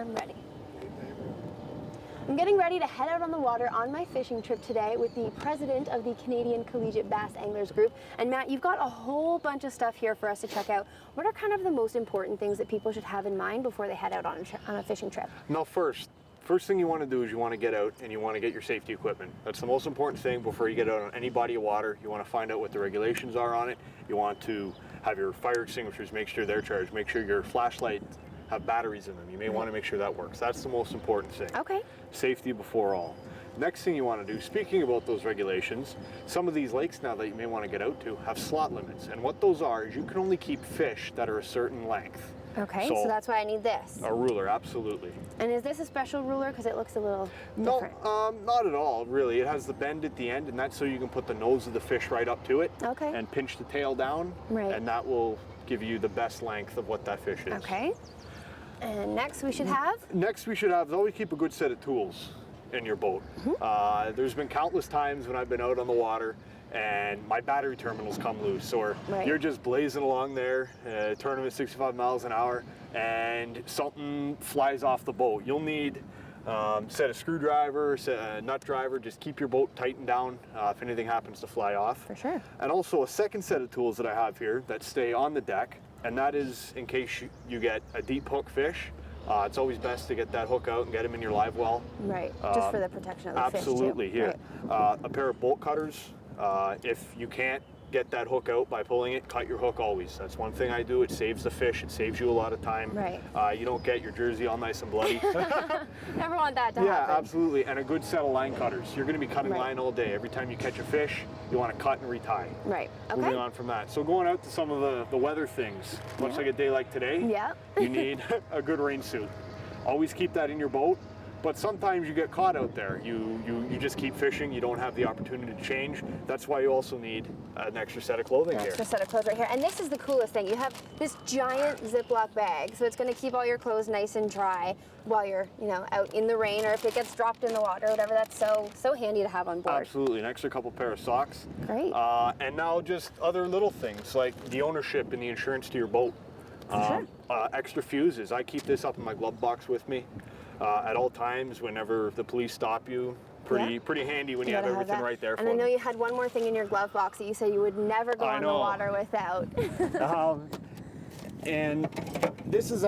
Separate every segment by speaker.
Speaker 1: I'm ready. I'm getting ready to head out on the water on my fishing trip today with the president of the Canadian Collegiate Bass Anglers Group. And Matt, you've got a whole bunch of stuff here for us to check out. What are kind of the most important things that people should have in mind before they head out on a fishing trip?
Speaker 2: Now, first thing you want to do is you want to get out and you want to get your safety equipment. That's the most important thing before you get out on any body of water. You want to find out what the regulations are on it. You want to have your fire extinguishers, make sure they're charged, make sure your flashlights have batteries in them. You may want to make sure that works. That's the most important thing.
Speaker 1: Okay.
Speaker 2: Safety before all. Next thing you want to do, speaking about those regulations, some of these lakes now that you may want to get out to have slot limits. And what those are is you can only keep fish that are a certain length.
Speaker 1: Okay, so that's why I need this.
Speaker 2: A ruler, absolutely.
Speaker 1: And is this a special ruler? Because it looks a little different.
Speaker 2: No, not at all, really. It has the bend at the end, and that's so you can put the nose of the fish right up to it.
Speaker 1: Okay.
Speaker 2: And pinch the tail down. Right. And that will give you the best length of what that fish is.
Speaker 1: Okay. And next we should have?
Speaker 2: Next we should have is always keep a good set of tools in your boat. Mm-hmm. There's been countless times when I've been out on the water and my battery terminals come loose, or you're just blazing along there, turning at 65 miles an hour, and something flies off the boat. You'll need set a screwdriver, set a nut driver, just keep your boat tightened down if anything happens to fly off.
Speaker 1: For sure.
Speaker 2: And also a second set of tools that I have here that stay on the deck, and that is in case you get a deep hook fish. It's always best to get that hook out and get him in your live well.
Speaker 1: Right, just for the protection of the fish too.
Speaker 2: Absolutely, here. Right. A pair of bolt cutters. If you can't get that hook out by pulling it, cut your hook always. That's one thing I do. It saves the fish. It saves you a lot of time.
Speaker 1: Right.
Speaker 2: You don't get your jersey all nice and bloody.
Speaker 1: Never want that to happen.
Speaker 2: Yeah, absolutely. And a good set of line cutters. You're going to be cutting line all day. Every time you catch a fish, you want to cut and retie.
Speaker 1: Right. Okay.
Speaker 2: Moving on from that. So going out to some of the weather things, much like a day like today, you need a good rain suit. Always keep that in your boat. But sometimes you get caught out there. You just keep fishing. You don't have the opportunity to change. That's why you also need an extra set of clothing here.
Speaker 1: Extra set of clothes right here. And this is the coolest thing. You have this giant Ziploc bag, so it's going to keep all your clothes nice and dry while you're, out in the rain, or if it gets dropped in the water, whatever. That's so handy to have on board.
Speaker 2: Absolutely. An extra couple pair of socks.
Speaker 1: Great.
Speaker 2: And now just other little things like the ownership and the insurance to your boat.
Speaker 1: Sure.
Speaker 2: Extra fuses. I keep this up in my glove box with me. At all times, whenever the police stop you, pretty handy when you have everything right there for
Speaker 1: them. And I know you had one more thing in your glove box that you said you would never go on the water without.
Speaker 2: And this has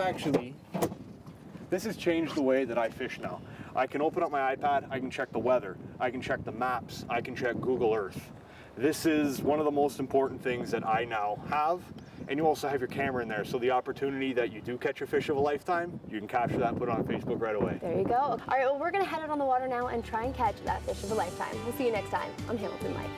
Speaker 2: changed the way that I fish now. I can open up my iPad, I can check the weather, I can check the maps, I can check Google Earth. This is one of the most important things that I now have. And you also have your camera in there, so the opportunity that you do catch a fish of a lifetime, you can capture that and put it on Facebook right away.
Speaker 1: There you go. All right, well, we're going to head out on the water now and try and catch that fish of a lifetime. We'll see you next time on Hamilton Life.